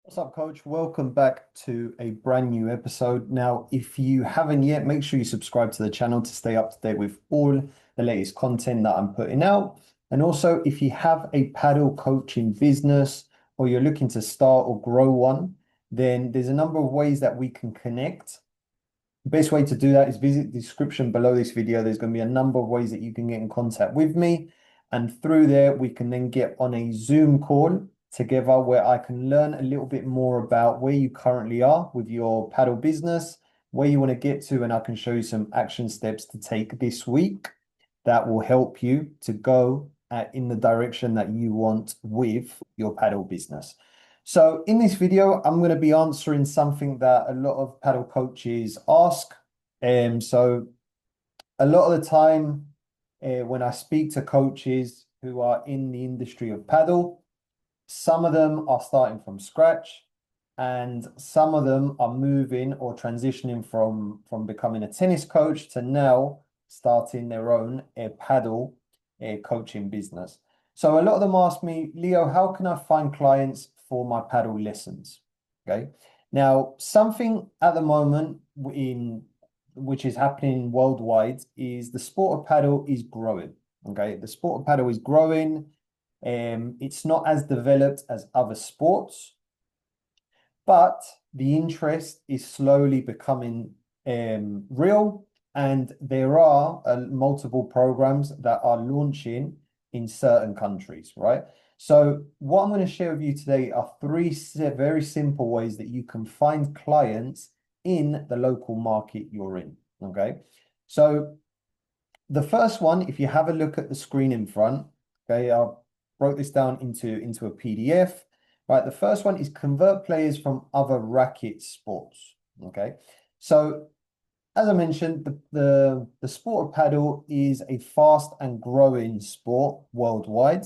What's up, coach? Welcome back to a brand new episode. Now, if you haven't yet, make sure you subscribe to the channel to stay up to date with all the latest content that I'm putting out. And also, if you have a paddle coaching business or you're looking to start or grow one, then there's a number of ways that we can connect. The best way to do that is visit the description below this video. There's going to be a number of ways that you can get in contact with me. And through there, we can then get on a Zoom call together where I can learn a little bit more about where you currently are with your paddle business, where you want to get to, and I can show you some action steps to take this week that will help you to go in the direction that you want with your paddle business. So in this video, I'm going to be answering something that a lot of paddle coaches ask. So a lot of the time, when I speak to coaches who are in the industry of paddle, some of them are starting from scratch, and some of them are moving or transitioning from becoming a tennis coach to now starting their own paddle coaching business. So a lot of them ask me, Leo, how can I find clients for my paddle lessons? Okay. Now, something at the moment in which is happening worldwide is the sport of paddle is growing. Okay. The sport of paddle is growing. It's not as developed as other sports, but the interest is slowly becoming real, and there are multiple programs that are launching in certain countries, right? So what I'm going to share with you today are three very simple ways that you can find clients in the local market you're in, okay? So the first one, if you have a look at the screen in front, okay, I broke this down into a PDF. Right, the first one is convert players from other racket sports. Okay, so as I mentioned, the sport of paddle is a fast and growing sport worldwide.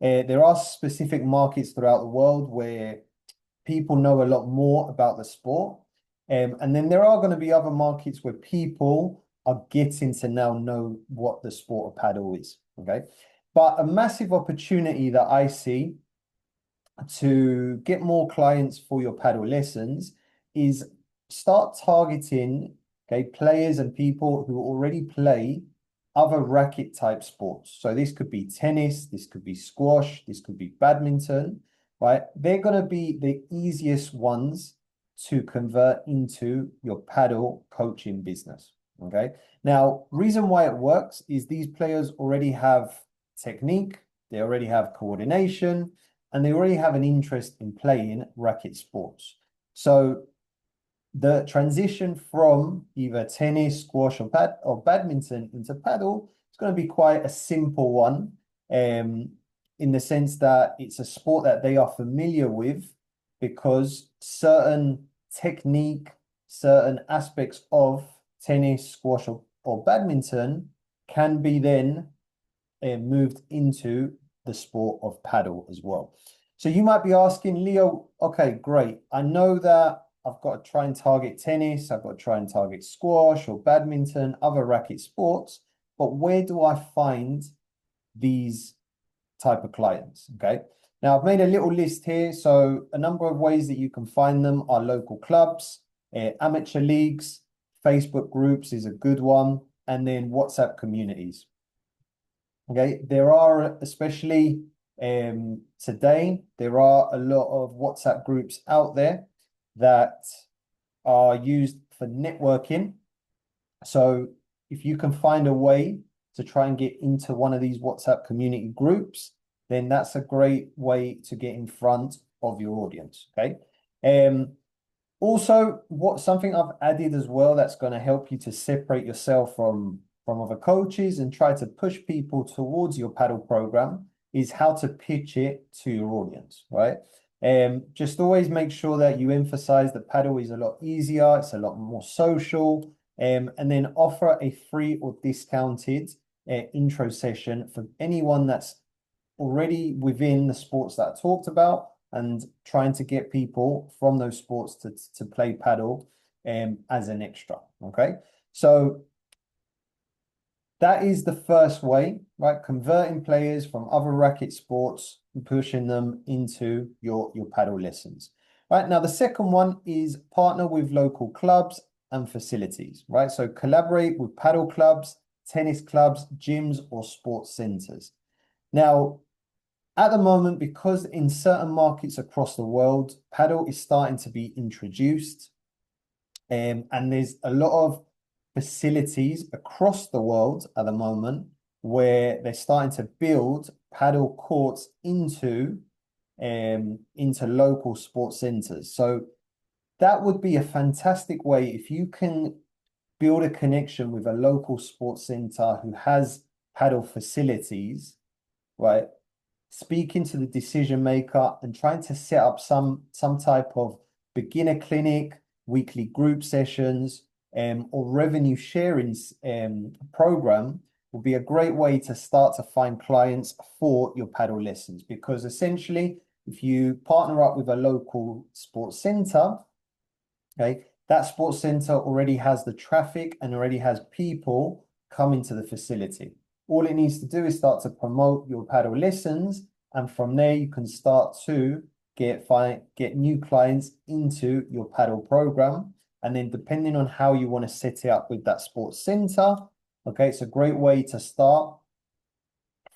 There are specific markets throughout the world where people know a lot more about the sport. And then there are going to be other markets where people are getting to now know what the sport of paddle is. Okay, but a massive opportunity that I see to get more clients for your paddle lessons is start targeting players and people who already play other racket type sports. So this could be tennis, this could be squash, this could be badminton, right? They're going to be the easiest ones to convert into your paddle coaching business. Okay. Now, reason why it works is these players already have technique, they already have coordination, and they already have an interest in playing racket sports. So the transition from either tennis, squash, or badminton into paddle is going to be quite a simple one, in the sense that it's a sport that they are familiar with because certain technique, certain aspects of tennis, squash, or badminton can be then moved into the sport of paddle as well. So you might be asking, Leo, okay, great. I know that I've got to try and target tennis, I've got to try and target squash or badminton, other racket sports, but where do I find these type of clients? Okay. Now I've made a little list here. So a number of ways that you can find them are local clubs, amateur leagues, Facebook groups is a good one, and then WhatsApp communities. Okay, there are, especially today, there are a lot of WhatsApp groups out there that are used for networking. So if you can find a way to try and get into one of these WhatsApp community groups, then that's a great way to get in front of your audience. Okay. Also, something I've added as well that's going to help you to separate yourself from other coaches and try to push people towards your paddle program is how to pitch it to your audience, right? Just always make sure that you emphasize that paddle is a lot easier, it's a lot more social, and then offer a free or discounted intro session for anyone that's already within the sports that I talked about and trying to get people from those sports to play paddle as an extra. Okay. So that is the first way, right? Converting players from other racket sports and pushing them into your paddle lessons. Right, now the second one is partner with local clubs and facilities, right? So collaborate with paddle clubs, tennis clubs, gyms, or sports centers. Now, at the moment, because in certain markets across the world, paddle is starting to be introduced, and there's a lot of facilities across the world at the moment where they're starting to build paddle courts into local sports centers. So that would be a fantastic way if you can build a connection with a local sports center who has paddle facilities, right? Speaking to the decision maker and trying to set up some type of beginner clinic, weekly group sessions, or revenue sharing program will be a great way to start to find clients for your paddle lessons. Because essentially, if you partner up with a local sports center, okay, that sports center already has the traffic and already has people coming to the facility. All it needs to do is start to promote your paddle lessons, and from there you can start to get new clients into your paddle program. And then depending on how you want to set it up with that sports center, okay, it's a great way to start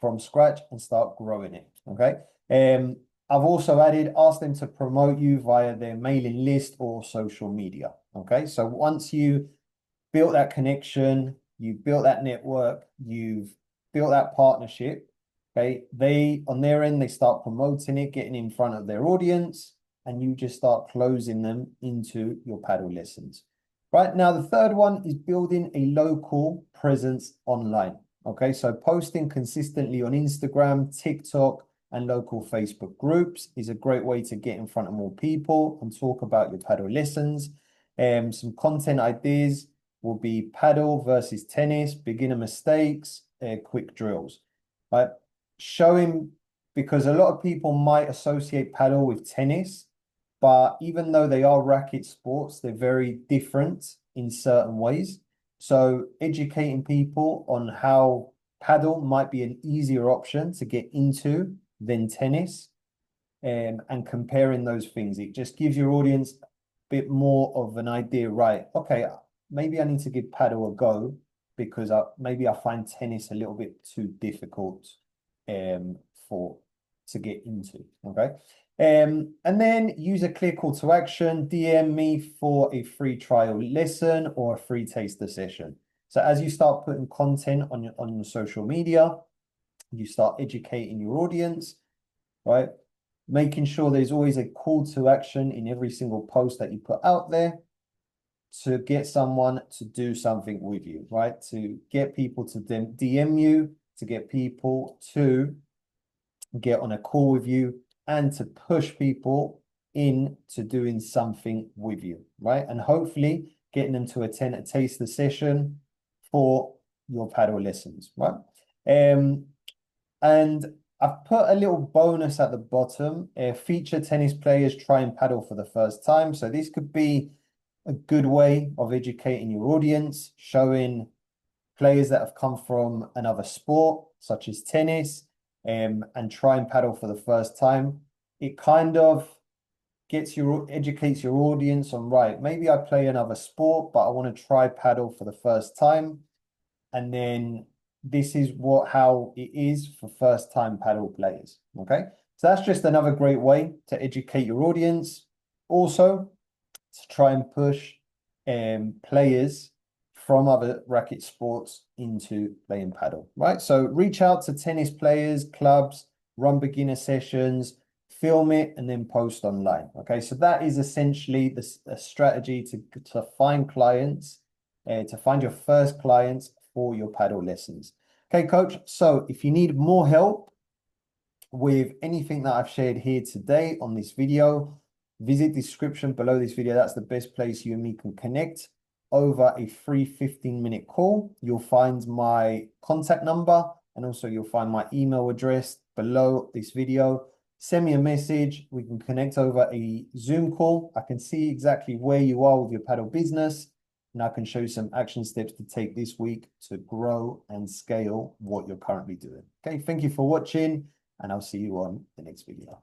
from scratch and start growing it. Okay. I've also asked them to promote you via their mailing list or social media. Okay. So once you built that connection, you built that network, you've built that partnership, okay, they on their end, they start promoting it, getting in front of their audience, and you just start closing them into your paddle lessons. Right now, the third one is building a local presence online. Okay, so posting consistently on Instagram, TikTok, and local Facebook groups is a great way to get in front of more people and talk about your paddle lessons. Some content ideas will be paddle versus tennis, beginner mistakes, quick drills. Right? Showing, because a lot of people might associate paddle with tennis, but even though they are racket sports, they're very different in certain ways. So educating people on how paddle might be an easier option to get into than tennis, and comparing those things, it just gives your audience a bit more of an idea, right? Okay, maybe I need to give paddle a go because maybe I find tennis a little bit too difficult for to get into. Okay. And then use a clear call to action, DM me for a free trial lesson or a free taster session. So as you start putting content on your social media, you start educating your audience, right? Making sure there's always a call to action in every single post that you put out there to get someone to do something with you, right? To get people to DM you, to get people to get on a call with you, and to push people into doing something with you, right? And hopefully getting them to attend a taster session for your paddle lessons, right? And I've put a little bonus at the bottom. Feature tennis players trying paddle for the first time. So this could be a good way of educating your audience, showing players that have come from another sport, such as tennis, and try and paddle for the first time. It kind of educates your audience on, right, maybe I play another sport, but I want to try paddle for the first time. And then this is how it is for first time paddle players. Okay. So that's just another great way to educate your audience. Also, to try and push players from other racket sports into playing paddle, right? So reach out to tennis players, clubs, run beginner sessions, film it, and then post online. Okay, so that is essentially the strategy to find clients, to find your first clients for your paddle lessons. Okay, coach. So if you need more help with anything that I've shared here today on this video, visit the description below this video. That's the best place you and me can connect over a free 15-minute call. You'll find my contact number, and also you'll find my email address below this video. Send me a message. We can connect over a Zoom call. I can see exactly where you are with your paddle business, and I can show you some action steps to take this week to grow and scale what you're currently doing. Okay, thank you for watching, and I'll see you on the next video.